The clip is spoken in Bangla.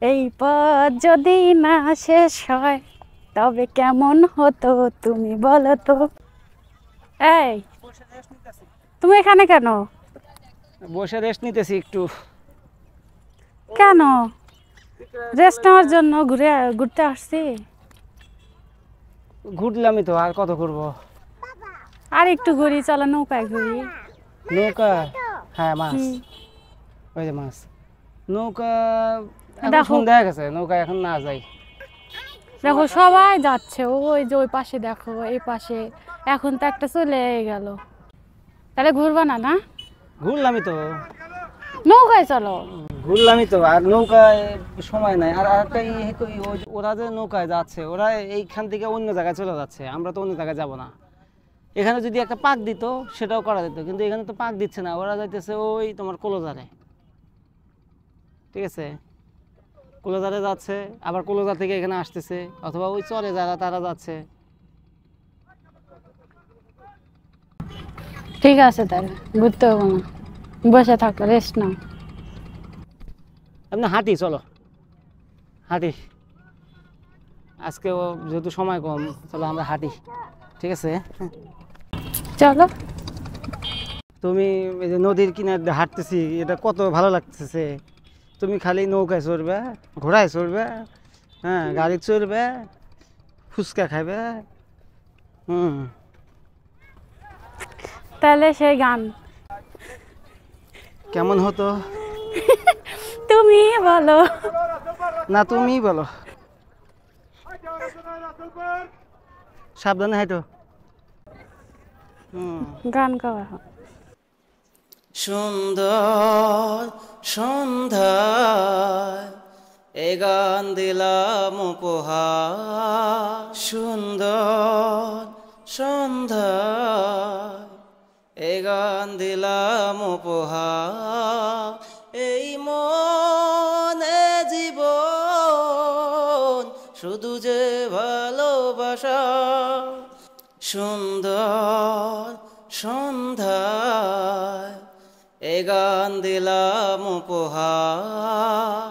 এই পথ যদি না শেষ হয় তবে কেমন হতো তুমি বলো তো। এই, তুমি এখানে কেন? বসে রেস্ট নিতেছি একটু। কেন রেস্ট নেওয়ার জন্য ঘুরতে আসছি। ঘুরলামই তো, আর কত ঘুরবো। আর একটু ঘুরি, চলো নৌকায় ঘুরি। নৌকা? হ্যাঁ, মাছ। হুম, ওই যে মাছ। নৌকা এখন দেখো সন্ধ্যা হয়ে গেছে, নৌকা এখন না যাই। দেখো সবাই যাচ্ছে, ওই যে ওই পাশে দেখো, এই পাশে। এখন তো একটা চলে গেল, তাহলে ঘুরবা না? না, ঘুরলামই তো। নৌকায় চলো। ঘুরলামই তো, আর নৌকায় সময় নাই। আর একটা ওরা যে নৌকায় যাচ্ছে, ওরা এইখান থেকে অন্য জায়গায় চলে যাচ্ছে, আমরা তো অন্য জায়গায় যাব না। এখানে যদি একটা পাক দিত সেটাও করা যেত, কিন্তু এখানে তো পাক দিচ্ছে না। ওরা যাইতেছে ওই তোমার কলোজারে, ঠিক আছে? কলোজারে যাচ্ছে, আবার কলোজার থেকে এখানে আসতেছে, অথবা ওই চরে যারা তারা যাচ্ছে। ঠিক আছে, তাহলে ঘুরতে হবো না, বসে থাকো, রেস্ট নাও। আপনি হাঁটি, চলো হাঁটি। আজকেও যেহেতু সময় কম, চলো আমরা হাঁটি, ঠিক আছে? চলো। তুমি এই যে নদীর কিনারে হাঁটতেছি, এটা কত ভালো লাগতেছে। তুমি খালি নৌকায় চড়বে, ঘোড়ায় চড়বে, হ্যাঁ, গাড়ি চড়বে, ফুচকা খাবে। হুম। তাহলে সেই গান কেমন হতো? তুমি বলো। না, তুমিই বলো। সাবধানে হাঁটো। হুম। গান গাওয়া। সুন্দর সন্ধ্যায় এ গান দিলাম উপহার। সুন্দর সন্ধ্যায় এ গান দিলাম উপহার। এই মনে জীবন শুধু যে ভালোবাসা। সুন্দর সন্ধ্যায় এ গান দিলাম উপহার।